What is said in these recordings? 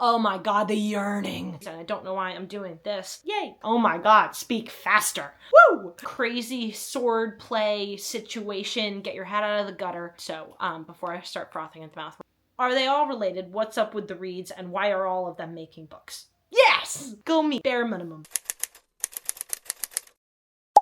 Oh my god, the yearning. And I don't know why I'm doing this. Yay. Oh my god, speak faster. Woo! Crazy sword play situation. Get your head out of the gutter. So, before I start frothing at the mouth, are they all related? What's up with the reads and why are all of them making books? Yes! Go me. Bare minimum.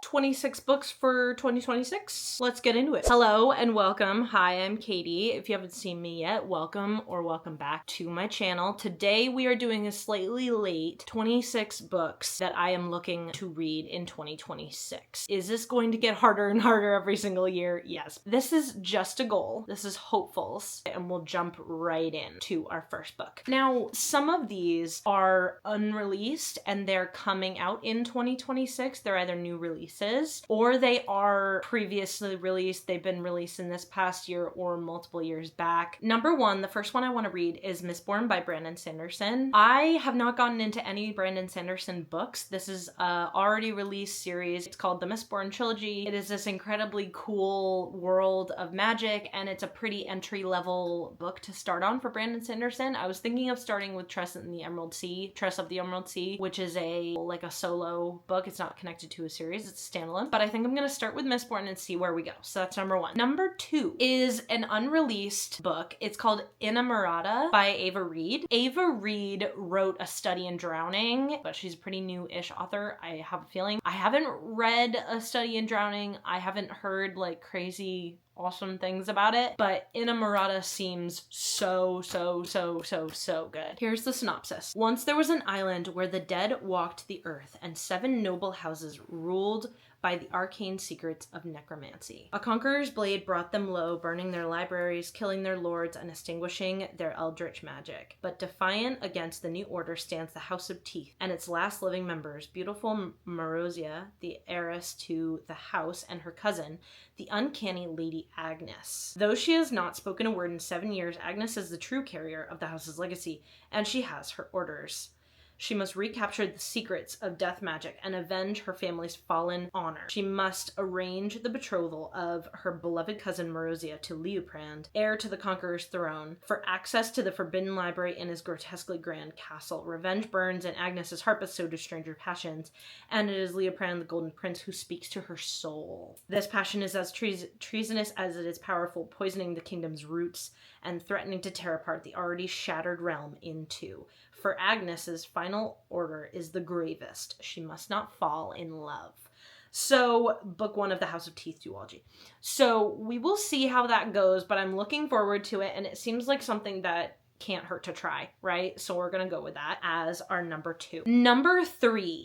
26 books for 2026. Let's get into it. Hello and welcome. Hi, I'm Katie. If you haven't seen me yet, welcome or welcome back to my channel. Today we are doing a slightly late 26 books that I am looking to read in 2026. Is this going to get harder and harder every single year? Yes. This is just a goal. This is hopefuls, and we'll jump right in to our first book. Now, some of these are unreleased and they're coming out in 2026. They're either new releases or they are previously released. They've been released in this past year or multiple years back. Number one, the first one I want to read is Mistborn by Brandon Sanderson. I have not gotten into any Brandon Sanderson books. This is a already released series. It's called the Mistborn Trilogy. It is this incredibly cool world of magic, and it's a pretty entry-level book to start on for Brandon Sanderson. I was thinking of starting with Tress of the Emerald Sea, which is a solo book. It's not connected to a series. It's standalone, but I think I'm gonna start with Mistborn and see where we go. So that's number one. Number two is an unreleased book. It's called Inamorata by Ava Reid. Ava Reid wrote A Study in Drowning, but she's a pretty new-ish author, I have a feeling. I haven't read A Study in Drowning. I haven't heard like crazy awesome things about it, but Inamorata seems so good. Here's the synopsis. Once there was an island where the dead walked the earth and 7 noble houses ruled by the arcane secrets of necromancy. A conqueror's blade brought them low, burning their libraries, killing their lords, and extinguishing their eldritch magic. But defiant against the new order stands the House of Teeth, and its last living members, beautiful Morrissey, the heiress to the house, and her cousin, the uncanny Lady Agnes. Though she has not spoken a word in 7 years, Agnes is the true carrier of the house's legacy, and she has her orders. She must recapture the secrets of death magic and avenge her family's fallen honor. She must arrange the betrothal of her beloved cousin Morrissey to Liutprand, heir to the Conqueror's throne, for access to the forbidden library in his grotesquely grand castle. Revenge burns in Agnes's heart, but so do stranger passions, and it is Liutprand, the Golden Prince, who speaks to her soul. This passion is as treasonous as it is powerful, poisoning the kingdom's roots and threatening to tear apart the already shattered realm in two. For Agnes's final order is the gravest. She must not fall in love. So, book one of the House of Teeth duology. So, we will see how that goes, but I'm looking forward to it, and it seems like something that can't hurt to try, right? So we're gonna go with that as our number two. Number three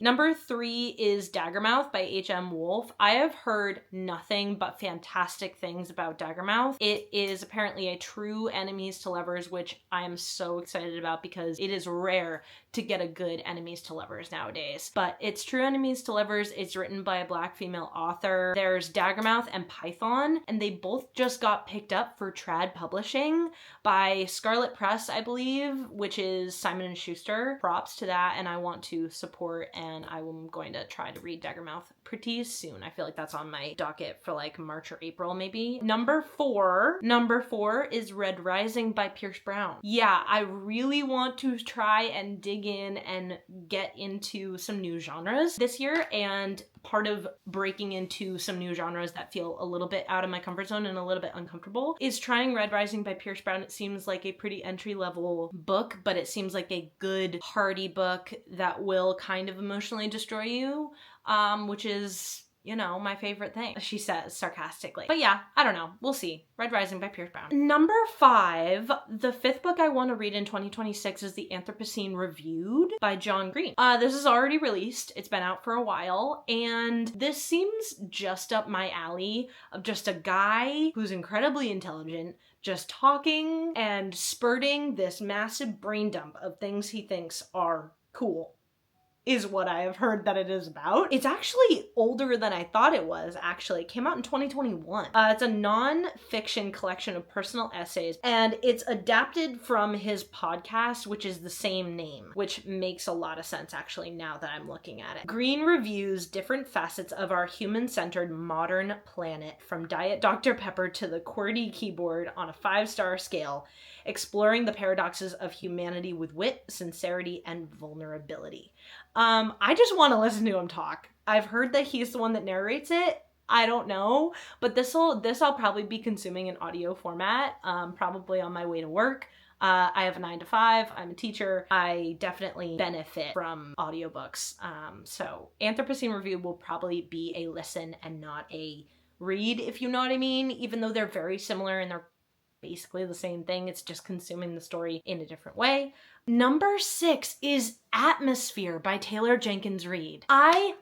is Daggermouth by H.M. Wolf. I have heard nothing but fantastic things about Daggermouth. It is apparently a true enemies to lovers, which I am so excited about because it is rare to get a good enemies to lovers nowadays. But it's true enemies to lovers. It's written by a Black female author. There's Daggermouth and Python, and they both just got picked up for trad publishing by Scarlet Press, I believe, which is Simon & Schuster. Props to that, and I want to support, and I'm going to try to read Daggermouth pretty soon. I feel like that's on my docket for like March or April maybe. Number four is Red Rising by Pierce Brown. Yeah, I really want to try and dig in and get into some new genres this year, and part of breaking into some new genres that feel a little bit out of my comfort zone and a little bit uncomfortable is trying Red Rising by Pierce Brown. It seems like a pretty entry-level book, but it seems like a good, hearty book that will kind of emotionally destroy you, which is, you know, my favorite thing, she says sarcastically. But yeah, I don't know. We'll see. Red Rising by Pierce Brown. Number five, the fifth book I want to read in 2026 is The Anthropocene Reviewed by John Green. This is already released. It's been out for a while, and this seems just up my alley of just a guy who's incredibly intelligent, just talking and spurting this massive brain dump of things he thinks are cool. is what I have heard that it is about. It's actually older than I thought it was, actually. It came out in 2021. It's a non-fiction collection of personal essays, and it's adapted from his podcast, which is the same name, which makes a lot of sense, actually, now that I'm looking at it. Green reviews different facets of our human-centered modern planet, from Diet Dr. Pepper to the QWERTY keyboard on a 5-star scale, exploring the paradoxes of humanity with wit, sincerity, and vulnerability. I just want to listen to him talk. I've heard that he's the one that narrates it. I don't know, but this I'll probably be consuming in audio format, probably on my way to work. I have a 9 to 5. I'm a teacher. I definitely benefit from audiobooks. So Anthropocene Review will probably be a listen and not a read, if you know what I mean, even though they're very similar and they're basically the same thing. It's just consuming the story in a different way. Number 6 is Atmosphere by Taylor Jenkins Reid. I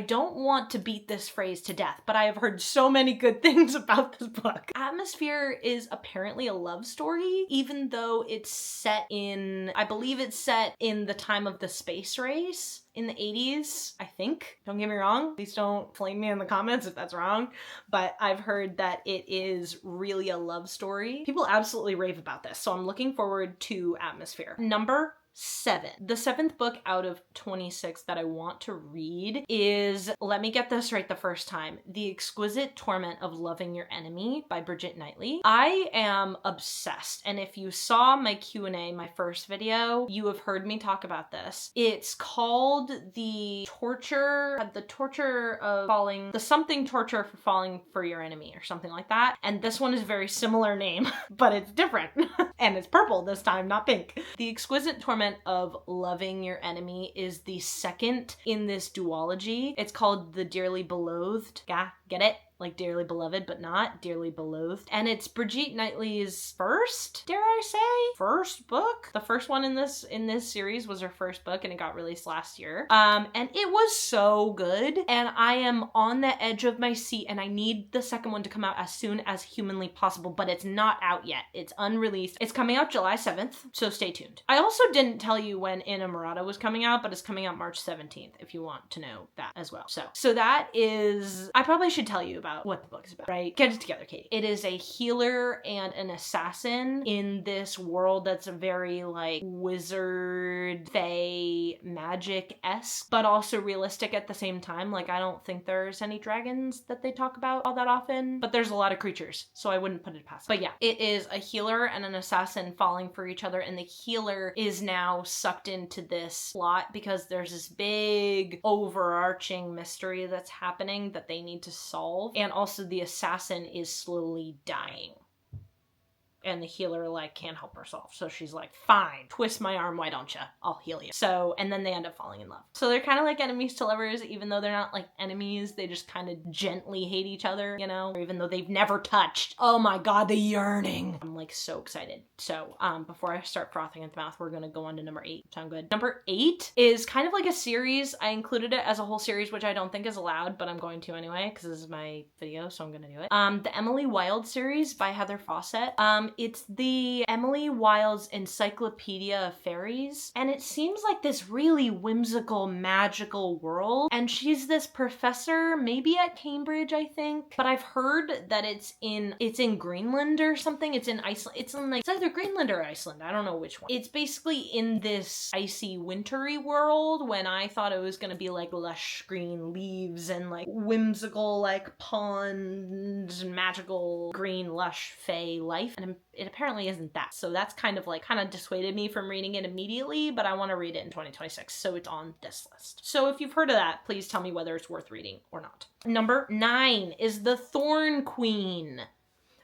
don't want to beat this phrase to death, but I have heard so many good things about this book. Atmosphere is apparently a love story, even though it's set in, I believe it's set in the time of the space race in the 80s, I think. Don't get me wrong. Please don't flame me in the comments if that's wrong, but I've heard that it is really a love story. People absolutely rave about this, so I'm looking forward to Atmosphere. Number 7. The 7th book out of 26 that I want to read is, let me get this right the first time, The Exquisite Torment of Loving Your Enemy by Bridget Knightley. I am obsessed, and if you saw my Q&A, my first video, you have heard me talk about this. It's called the torture for falling for your enemy, or something like that, and this one is a very similar name, but it's different, and it's purple this time, not pink. The Exquisite Torment of Loving Your Enemy is the second in this duology. It's called The Dearly Beloved. Yeah, get it? Like Dearly Beloved, but not Dearly Beloved. And it's Bridget Knightley's first, dare I say, first book. The first one in this series was her first book, and it got released last year. And it was so good, and I am on the edge of my seat, and I need the second one to come out as soon as humanly possible, but it's not out yet. It's unreleased. It's coming out July 7th, so stay tuned. I also didn't tell you when Inamorata was coming out, but it's coming out March 17th, if you want to know that as well. So that is, I probably should tell you about what the book is about, right? Get it together, Katie. It is a healer and an assassin in this world that's very like wizard, fae, magic-esque, but also realistic at the same time. Like, I don't think there's any dragons that they talk about all that often, but there's a lot of creatures, so I wouldn't put it past them. But yeah, it is a healer and an assassin falling for each other, and the healer is now sucked into this plot because there's this big overarching mystery that's happening that they need to solve. And also the assassin is slowly dying. And the healer, like, can't help herself. So she's like, fine, twist my arm, why don't you? I'll heal you. So, and then they end up falling in love. So they're kind of like enemies to lovers, even though they're not like enemies. They just kind of gently hate each other, you know? Or even though they've never touched. Oh my God, the yearning. I'm like so excited. So, before I start frothing at the mouth, we're gonna go on to number 8. Sound good? Number 8 is kind of like a series. I included it as a whole series, which I don't think is allowed, but I'm going to anyway, because this is my video, so I'm gonna do it. The Emily Wilde series by Heather Fawcett. It's the Emily Wilde's Encyclopedia of Fairies, and it seems like this really whimsical, magical world, and she's this professor, maybe at Cambridge, I think, but I've heard that it's in Greenland or something. It's in Iceland. It's either Greenland or Iceland. I don't know which one. It's basically in this icy, wintry world, when I thought it was gonna be like lush green leaves and like whimsical, like ponds, magical, green, lush, fae life, and it apparently isn't that. So that's kind of dissuaded me from reading it immediately, but I want to read it in 2026, so it's on this list. So if you've heard of that, please tell me whether it's worth reading or not. Number 9 is The Thorn Queen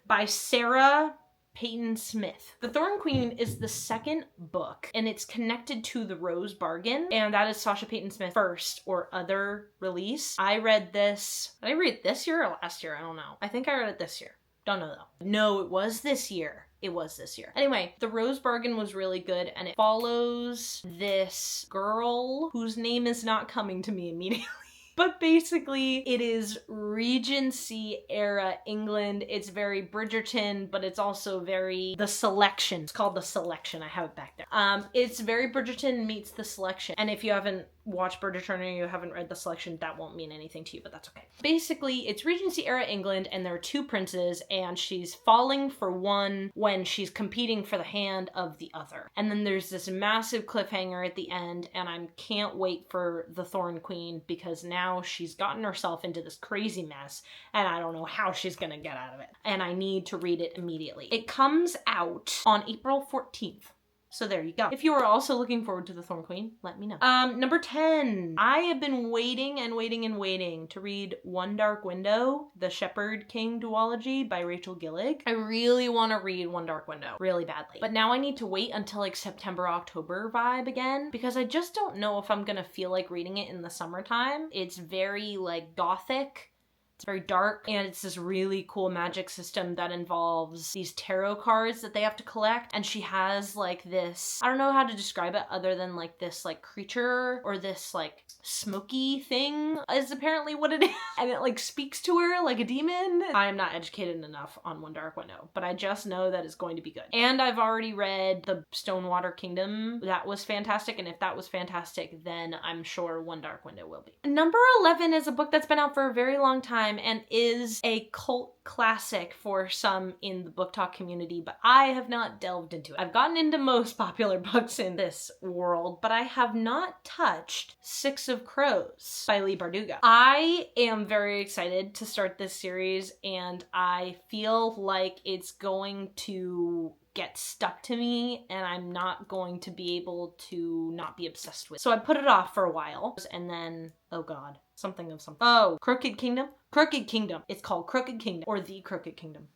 by Sarah Peyton Smith. The Thorn Queen is the second book, and it's connected to The Rose Bargain, and that is Sasha Peyton Smith's first or other release. I read this, did I read it this year or last year? I don't know. I think I read it this year. Don't know though. No, it was this year. It was this year. Anyway, The Rose Bargain was really good, and it follows this girl whose name is not coming to me immediately. But basically, it is Regency era England. It's very Bridgerton, but it's also very The Selection. It's called The Selection. I have it back there. It's very Bridgerton meets The Selection. And if you haven't watched Bird of Turner, you haven't read the selection, that won't mean anything to you, but that's okay. Basically, it's Regency era England, and there are two princes, and she's falling for one when she's competing for the hand of the other. And then there's this massive cliffhanger at the end, and I can't wait for the Thorn Queen, because now she's gotten herself into this crazy mess, and I don't know how she's gonna get out of it. And I need to read it immediately. It comes out on April 14th. So there you go. If you are also looking forward to the Thorn Queen, let me know. Number 10. I have been waiting and waiting and waiting to read One Dark Window, the Shepherd King duology by Rachel Gillig. I really want to read One Dark Window really badly. But now I need to wait until like September, October vibe again, because I just don't know if I'm gonna feel like reading it in the summertime. It's very like gothic. It's very dark, and it's this really cool magic system that involves these tarot cards that they have to collect, and she has like this, I don't know how to describe it other than like this like creature or this like smoky thing is apparently what it is, and it like speaks to her like a demon. I am not educated enough on One Dark Window, but I just know that it's going to be good. And I've already read The Stonewater Kingdom. That was fantastic, and if that was fantastic, then I'm sure One Dark Window will be. Number 11 is a book that's been out for a very long time and is a cult classic for some in the BookTok community, but I have not delved into it. I've gotten into most popular books in this world, but I have not touched Six of Crows by Leigh Bardugo. I am very excited to start this series, and I feel like it's going to get stuck to me, and I'm not going to be able to not be obsessed with it. So I put it off for a while, and then, oh god, something of something. Oh, Crooked Kingdom? Crooked Kingdom. It's called Crooked Kingdom, or The Crooked Kingdom.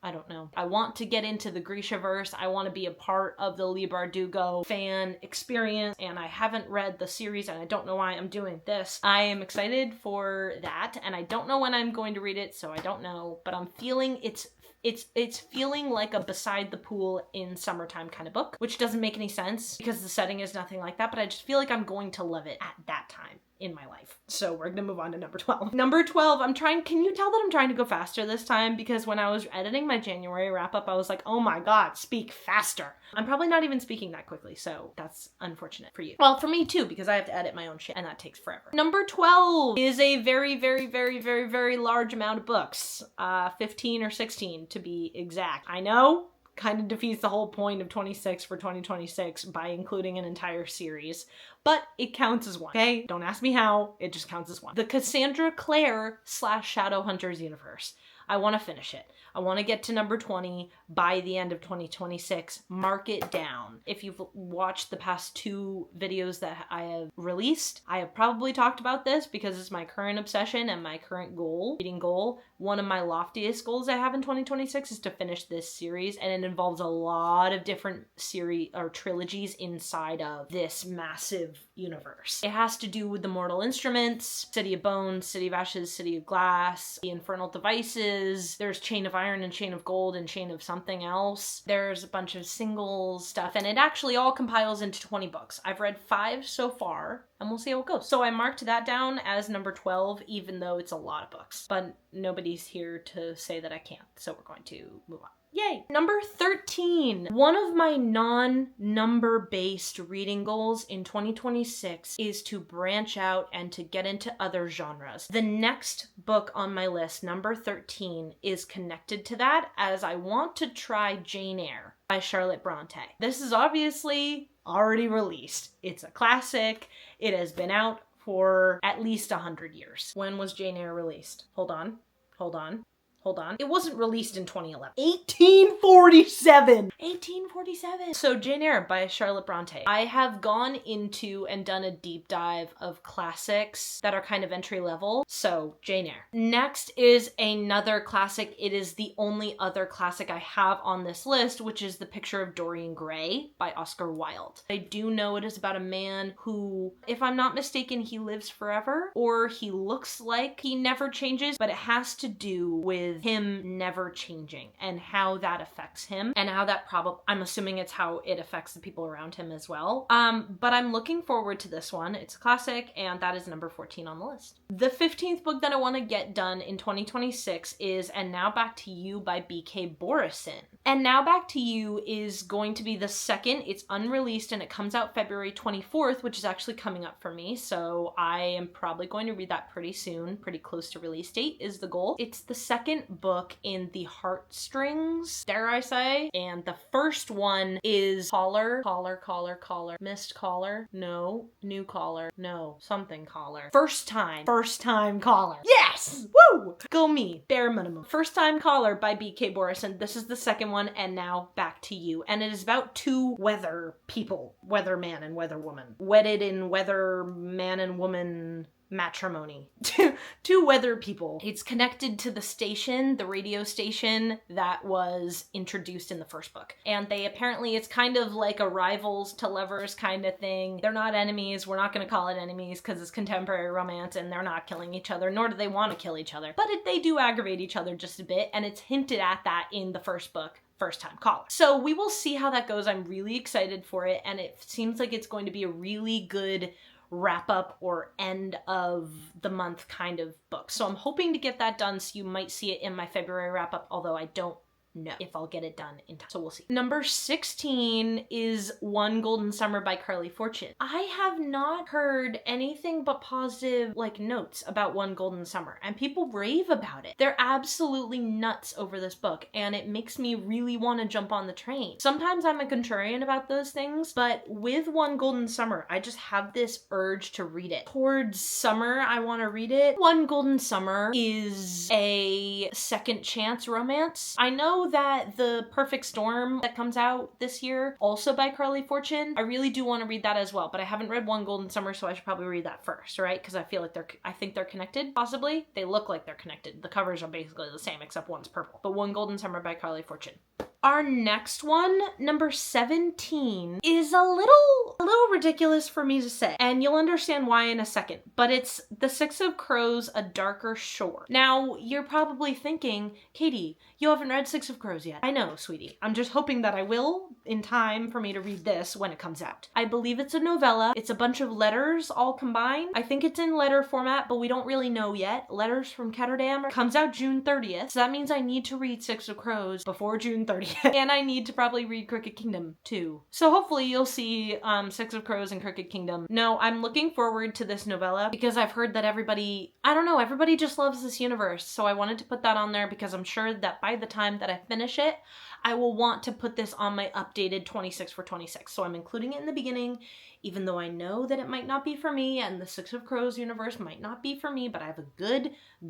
I don't know. I want to get into the Grishaverse. I want to be a part of the Leigh Bardugo fan experience, and I haven't read the series, and I don't know why I'm doing this. I am excited for that, and I don't know when I'm going to read it, so I don't know, but I'm feeling it's feeling like a beside the pool in summertime kind of book, which doesn't make any sense because the setting is nothing like that, but I just feel like I'm going to love it at that time in my life. So we're gonna move on to number 12. Number 12, can you tell that I'm trying to go faster this time? Because when I was editing my January wrap up, I was like, oh my god, speak faster. I'm probably not even speaking that quickly, so that's unfortunate for you. Well, for me too, because I have to edit my own shit, and that takes forever. Number 12 is a very, very, very, very, very large amount of books. 15 or 16 to be exact. I know, kind of defeats the whole point of 26 for 2026 by including an entire series, but it counts as one, okay? Don't ask me how, it just counts as one. The Cassandra Clare / Shadowhunters universe. I want to finish it. I want to get to number 20 by the end of 2026. Mark it down. If you've watched the past 2 videos that I have released, I have probably talked about this because it's my current obsession and my current goal, reading goal. One of my loftiest goals I have in 2026 is to finish this series, and it involves a lot of different series or trilogies inside of this massive universe. It has to do with the Mortal Instruments, City of Bones, City of Ashes, City of Glass, the Infernal Devices, there's Chain of Iron and Chain of Gold and Chain of something else. There's a bunch of singles stuff, and it actually all compiles into 20 books. I've read 5 so far, and we'll see how it goes. So I marked that down as number 12, even though it's a lot of books, but nobody's here to say that I can't, so we're going to move on. Yay! Number 13. One of my non-number based reading goals in 2026 is to branch out and to get into other genres. The next book on my list, number 13, is connected to that, as I want to try Jane Eyre by Charlotte Bronte. This is obviously already released. It's a classic. It has been out for at least 100 years. When was Jane Eyre released? Hold on. It wasn't released in 2011. 1847! 1847! So Jane Eyre by Charlotte Bronte. I have gone into and done a deep dive of classics that are kind of entry level. So Jane Eyre. Next is another classic. It is the only other classic I have on this list, which is The Picture of Dorian Gray by Oscar Wilde. I do know it is about a man who, if I'm not mistaken, he lives forever, or he looks like he never changes, but it has to do with with him never changing and how that affects him and how that I'm assuming it's how it affects the people around him as well. But I'm looking forward to this one. It's a classic, and that is number 14 on the list. The 15th book that I want to get done in 2026 is And Now Back to You by B.K. Borison. And Now Back to You is going to be the second. It's unreleased and it comes out February 24th, which is actually coming up for me. So I am probably going to read that pretty soon, pretty close to release date is the goal. It's the second book in the Heartstrings, dare I say. And the first one is Missed Caller, no, New Caller, no, something Caller. First time caller. Yes! Woo! Go me, bare minimum. First Time Caller by B.K. Borison. This is the second one, And Now Back to You. And it is about two weather people, weather man and weather woman, wedded in weather man and woman matrimony. Two weather people. It's connected to the station, the radio station that was introduced in the first book. And they apparently, it's kind of like a rivals to lovers kind of thing. They're not enemies. We're not going to call it enemies because it's contemporary romance and they're not killing each other, nor do they want to kill each other. But they do aggravate each other just a bit, and it's hinted at that in the first book, First Time Caller. So we will see how that goes. I'm really excited for it, and it seems like it's going to be a really good wrap up or end of the month kind of book. So I'm hoping to get that done, so you might see it in my February wrap up, although I don't know if I'll get it done in time. So we'll see. Number 16 is One Golden Summer by Carly Fortune. I have not heard anything but positive notes about One Golden Summer, and people rave about it. They're absolutely nuts over this book, and it makes me really want to jump on the train. Sometimes I'm a contrarian about those things, but with One Golden Summer, I just have this urge to read it. Towards summer, I want to read it. One Golden Summer is a second chance romance. I know that The Perfect Storm that comes out this year, also by Carly Fortune, I really do want to read that as well, but I haven't read One Golden Summer, so I should probably read that first, right? Because I feel like I think they're connected, possibly. They look like they're connected. The covers are basically the same, except one's purple. But One Golden Summer by Carly Fortune. Our next one, number 17, is a little ridiculous for me to say, and you'll understand why in a second, but it's The Six of Crows, A Darker Shore. Now, you're probably thinking, Katie, you haven't read Six of Crows yet. I know, sweetie. I'm just hoping that I will in time for me to read this when it comes out. I believe it's a novella. It's a bunch of letters all combined. I think it's in letter format, but we don't really know yet. Letters from Ketterdam comes out June 30th, so that means I need to read Six of Crows before June 30th. And I need to probably read Crooked Kingdom too. So hopefully you'll see Six of Crows and Crooked Kingdom. No, I'm looking forward to this novella because I've heard that everybody just loves this universe. So I wanted to put that on there because I'm sure that by the time that I finish it, I will want to put this on my updated 26 for 26. So I'm including it in the beginning, even though I know that it might not be for me and the Six of Crows universe might not be for me, but I have a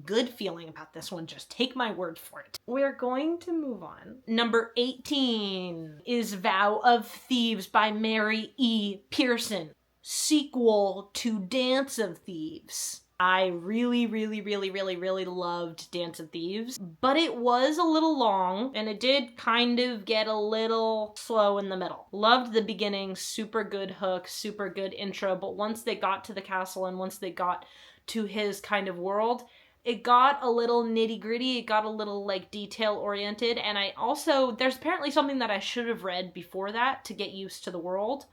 good feeling about this one. Just take my word for it. We're going to move on. Number 18 is Vow of Thieves by Mary E. Pearson, sequel to Dance of Thieves. I really loved Dance of Thieves, but it was a little long and it did kind of get a little slow in the middle. Loved the beginning, super good hook, super good intro, but once they got to the castle and once they got to his kind of world, it got a little nitty-gritty, it got a little detail-oriented, and there's apparently something that I should have read before that to get used to the world.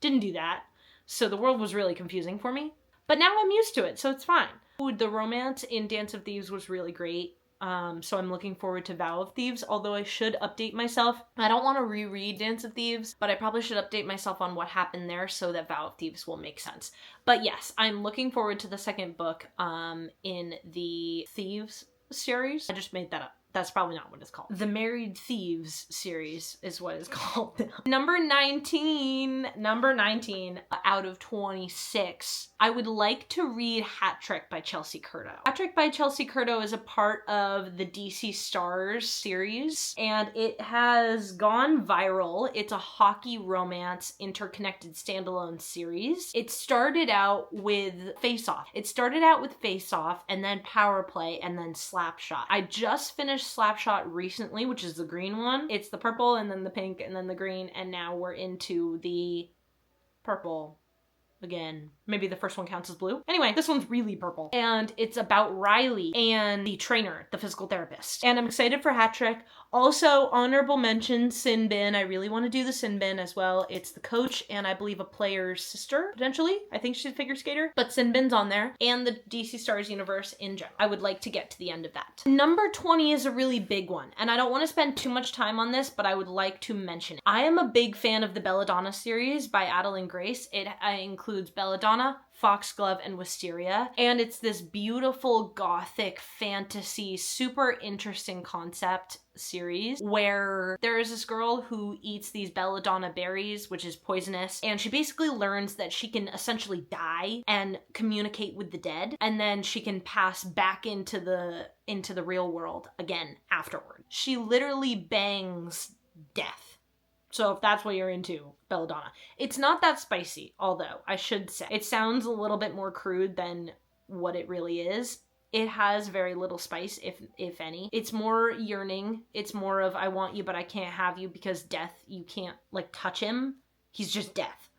Didn't do that, so the world was really confusing for me. But now I'm used to it, so it's fine. The romance in Dance of Thieves was really great, so I'm looking forward to Vow of Thieves, although I should update myself. I don't want to reread Dance of Thieves, but I probably should update myself on what happened there so that Vow of Thieves will make sense. But yes, I'm looking forward to the second book in the Thieves series. I just made that up. That's probably not what it's called. The Married Thieves series is what it's called. Number 19 out of 26. I would like to read Hat Trick by Chelsea Curto. Hat Trick by Chelsea Curto is a part of the DC Stars series, and it has gone viral. It's a hockey romance interconnected standalone series. It started out with Face Off. And then Power Play and then Slapshot. I just finished Slapshot recently, which is the green one. It's the purple and then the pink and then the green, and now we're into the purple Again, maybe the first one counts as blue. Anyway, this one's really purple. And it's about Riley and the trainer, the physical therapist. And I'm excited for Hat Trick. Also, honorable mention, Sin Bin. I really want to do the Sin Bin as well. It's the coach and I believe a player's sister, potentially. I think she's a figure skater. But Sin Bin's on there. And the DC Stars universe in general. I would like to get to the end of that. Number 20 is a really big one. And I don't want to spend too much time on this, but I would like to mention it. I am a big fan of the Belladonna series by Adeline Grace. It includes Belladonna, Foxglove, and Wisteria. And it's this beautiful gothic fantasy, super interesting concept series where there is this girl who eats these belladonna berries, which is poisonous, and she basically learns that she can essentially die and communicate with the dead, and then she can pass back into the real world again afterward. She literally bangs death. So if that's what you're into, belladonna. It's not that spicy, although I should say. It sounds a little bit more crude than what it really is. It has very little spice, if any. It's more yearning. It's more of, I want you, but I can't have you because death, you can't, like, touch him. He's just death.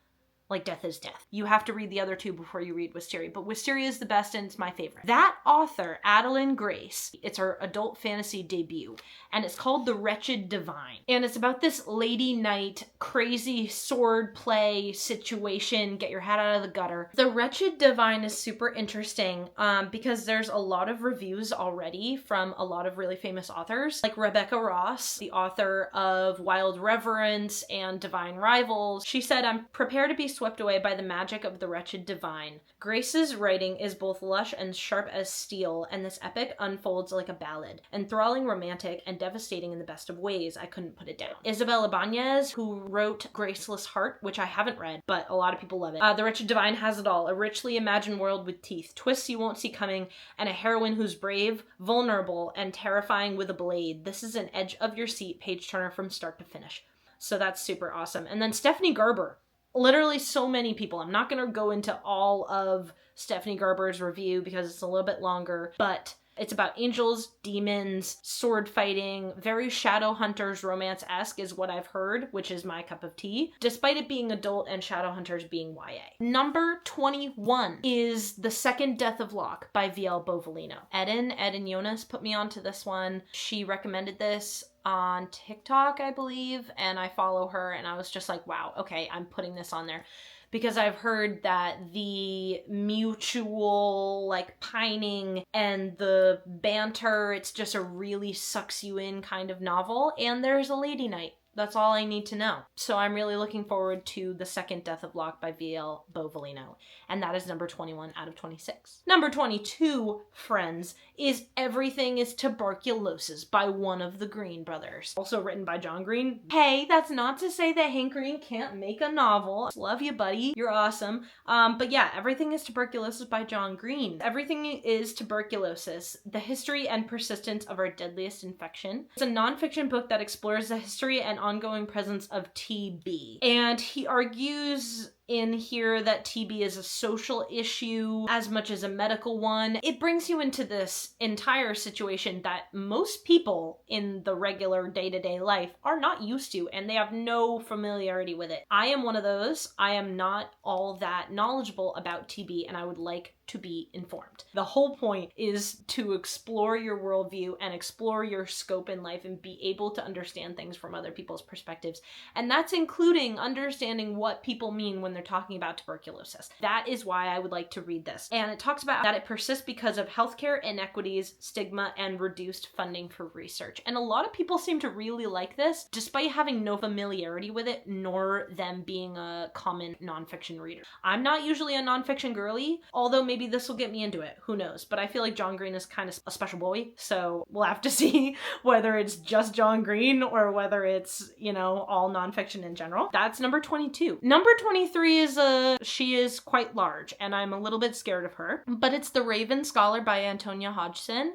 Like, death is death. You have to read the other two before you read Wisteria, but Wisteria is the best and it's my favorite. That author, Adeline Grace, it's her adult fantasy debut, and it's called The Wretched Divine. And it's about this lady knight, crazy sword play situation, get your head out of the gutter. The Wretched Divine is super interesting because there's a lot of reviews already from a lot of really famous authors, like Rebecca Ross, the author of Wild Reverence and Divine Rivals. She said, I'm prepared to be swept away by the magic of the Wretched Divine. Grace's writing is both lush and sharp as steel, and this epic unfolds like a ballad, enthralling, romantic, and devastating in the best of ways. I couldn't put it down. Isabel Ibanez, who wrote Graceless Heart, which I haven't read, but a lot of people love it. The Wretched Divine has it all. A richly imagined world with teeth, twists you won't see coming, and a heroine who's brave, vulnerable, and terrifying with a blade. This is an edge of your seat page turner from start to finish. So that's super awesome. And then Stephanie Gerber. Literally so many people. I'm not going to go into all of Stephanie Gerber's review because it's a little bit longer, but it's about angels, demons, sword fighting, very Shadowhunters romance-esque is what I've heard, which is my cup of tea, despite it being adult and Shadowhunters being YA. Number 21 is The Second Death of Locke by V.L. Bovalino. Eden Jonas put me onto this one. She recommended this on TikTok, I believe, and I follow her, and I was just like, wow, okay, I'm putting this on there. Because I've heard that the mutual, like, pining and the banter, it's just a really sucks you in kind of novel, and there's a lady knight. That's all I need to know. So I'm really looking forward to The Second Death of Locke by V.L. Bovalino. And that is number 21 out of 26. Number 22, friends, is Everything is Tuberculosis by one of the Green brothers. Also written by John Green. Hey, that's not to say that Hank Green can't make a novel. Love you, buddy. You're awesome. But yeah, Everything is Tuberculosis by John Green. Everything is Tuberculosis, the history and persistence of our deadliest infection. It's a nonfiction book that explores the history and ongoing presence of TB. And he argues in here that TB is a social issue as much as a medical one. It brings you into this entire situation that most people in the regular day-to-day life are not used to, and they have no familiarity with it. I am one of those. I am not all that knowledgeable about TB, and I would like to be informed. The whole point is to explore your worldview and explore your scope in life and be able to understand things from other people's perspectives. And that's including understanding what people mean when they're talking about tuberculosis. That is why I would like to read this. And it talks about that it persists because of healthcare inequities, stigma, and reduced funding for research. And a lot of people seem to really like this, despite having no familiarity with it, nor them being a common nonfiction reader. I'm not usually a nonfiction girly, although maybe this will get me into it. Who knows? But I feel like John Green is kind of a special boy, so we'll have to see whether it's just John Green or whether it's, you know, all nonfiction in general. That's number 22. Number 23 is she is quite large, and I'm a little bit scared of her, but it's The Raven Scholar by Antonia Hodgson.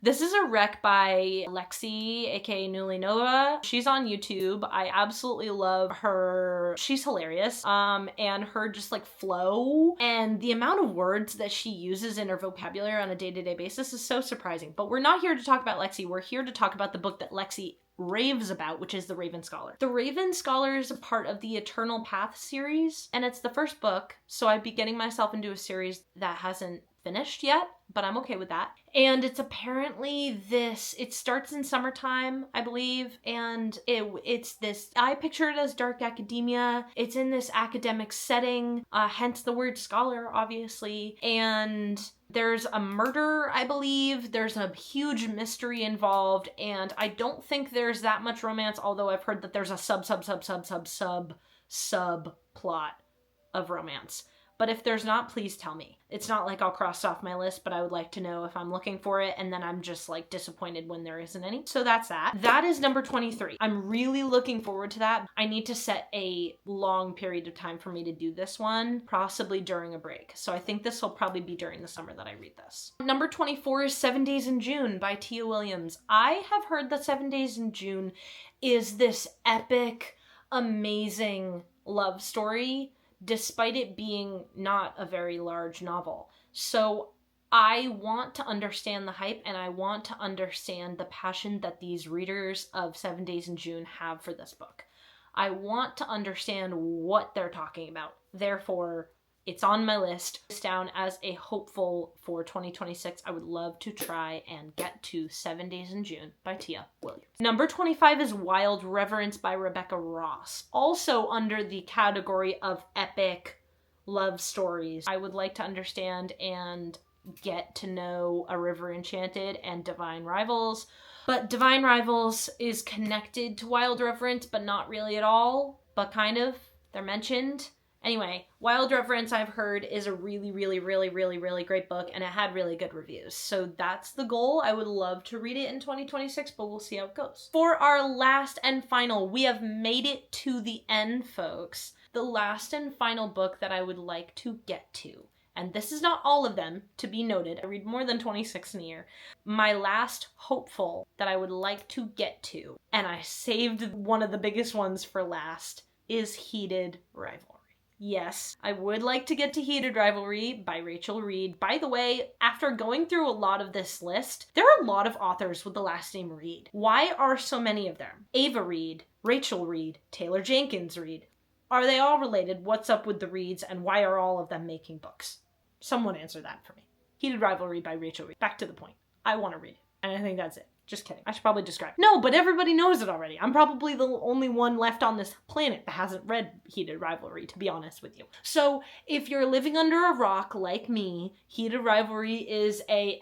This is a rec by Lexi, aka Newly Nova. She's on YouTube. I absolutely love her. She's hilarious. And her just like flow and the amount of words that she uses in her vocabulary on a day-to-day basis is so surprising. But we're not here to talk about Lexi. We're here to talk about the book that Lexi raves about, which is The Raven Scholar. The Raven Scholar is a part of the Eternal Path series, and it's the first book, so I'd be getting myself into a series that hasn't finished yet, but I'm okay with that. And it's apparently it starts in summertime, I believe, and it's this, I picture it as dark academia. It's in this academic setting, hence the word scholar, obviously, and there's a murder, I believe. There's a huge mystery involved, and I don't think there's that much romance, although I've heard that there's a sub plot of romance. But if there's not, please tell me. It's not like I'll cross off my list, but I would like to know if I'm looking for it, and then I'm just like disappointed when there isn't any. So that's that. That is number 23. I'm really looking forward to that. I need to set a long period of time for me to do this one, possibly during a break. So I think this will probably be during the summer that I read this. Number 24 is 7 Days in June by Tia Williams. I have heard that 7 Days in June is this epic, amazing love story, despite it being not a very large novel. So I want to understand the hype, and I want to understand the passion that these readers of 7 Days in June have for this book. I want to understand what they're talking about. Therefore, it's on my list. It's down as a hopeful for 2026. I would love to try and get to 7 Days in June by Tia Williams. Number 25 is Wild Reverence by Rebecca Ross, also under the category of epic love stories. I would like to understand and get to know A River Enchanted and Divine Rivals, but Divine Rivals is connected to Wild Reverence, but not really at all, but kind of. They're mentioned. Anyway, Wild Reverence, I've heard, is a really great book, and it had really good reviews. So that's the goal. I would love to read it in 2026, but we'll see how it goes. For our last and final, we have made it to the end, folks. The last and final book that I would like to get to, and this is not all of them, to be noted. I read more than 26 in a year. My last hopeful that I would like to get to, and I saved one of the biggest ones for last, is Heated Rivalry. Yes, I would like to get to Heated Rivalry by Rachel Reed. By the way, after going through a lot of this list, there are a lot of authors with the last name Reed. Why are so many of them? Ava Reed, Rachel Reed, Taylor Jenkins Reid. Are they all related? What's up with the Reeds, and why are all of them making books? Someone answer that for me. Heated Rivalry by Rachel Reed. Back to the point. I want to read it, and I think that's it. Just kidding. I should probably describe it. No, but everybody knows it already. I'm probably the only one left on this planet that hasn't read Heated Rivalry, to be honest with you. So if you're living under a rock like me, Heated Rivalry is a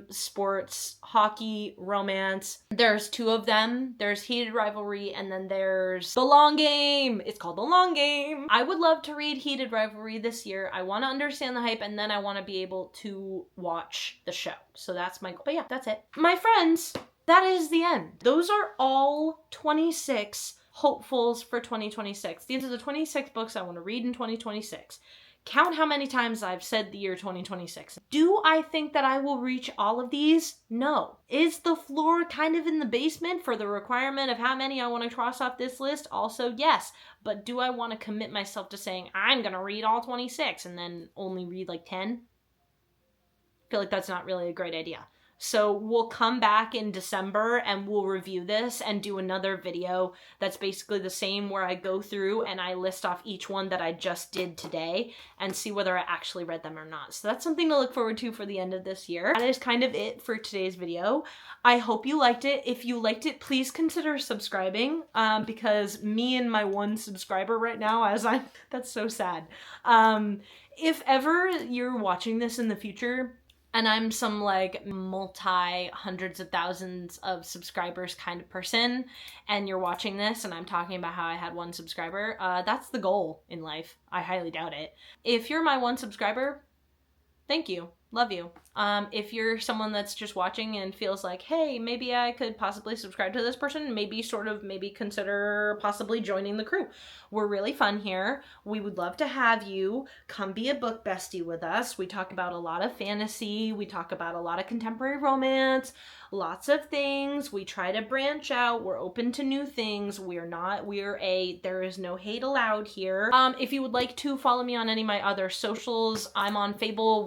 sports hockey romance. There's two of them. There's Heated Rivalry, and then there's The Long Game. It's called The Long Game. I would love to read Heated Rivalry this year. I want to understand the hype, and then I want to be able to watch the show. So that's my goal. But yeah, that's it. My friends, that is the end. Those are all 26 hopefuls for 2026. These are the 26 books I want to read in 2026. Count how many times I've said the year 2026. Do I think that I will reach all of these? No. Is the floor kind of in the basement for the requirement of how many I want to cross off this list? Also, yes. But do I want to commit myself to saying I'm going to read all 26 and then only read like 10? I feel like that's not really a great idea. So we'll come back in December and we'll review this and do another video that's basically the same, where I go through and I list off each one that I just did today and see whether I actually read them or not. So that's something to look forward to for the end of this year. That is kind of it for today's video. I hope you liked it. If you liked it, please consider subscribing, because me and my one subscriber right now, that's so sad. If ever you're watching this in the future, and I'm some like multi-hundreds of thousands of subscribers kind of person, and you're watching this and I'm talking about how I had one subscriber, that's the goal in life. I highly doubt it. If you're my one subscriber, thank you. Love you. If you're someone that's just watching and feels like, hey, maybe I could possibly subscribe to this person, maybe consider possibly joining the crew. We're really fun here. We would love to have you come be a book bestie with us. We talk about a lot of fantasy. We talk about a lot of contemporary romance, lots of things. We try to branch out. We're open to new things. There is no hate allowed here. If you would like to follow me on any of my other socials, I'm on Fable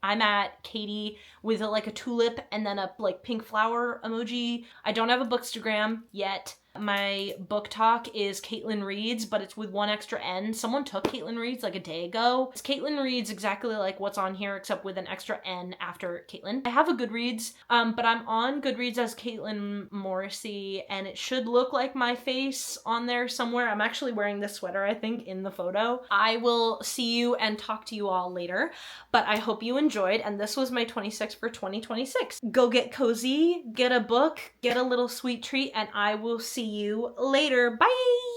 I'm at Katie with like a tulip and then a like pink flower emoji. I don't have a bookstagram yet. My booktok is kaitlynnnreads, but it's with one extra N. Someone took kaitlynnnreads like a day ago. It's kaitlynnnreads exactly like what's on here, except with an extra N after Kaitlyn. I have a Goodreads, but I'm on Goodreads as Kaitlyn Morrissey, and it should look like my face on there somewhere. I'm actually wearing this sweater, I think, in the photo. I will see you and talk to you all later, but I hope you enjoyed, and this was my 26 for 2026. Go get cozy, get a book, get a little sweet treat, and I will see you later. Bye!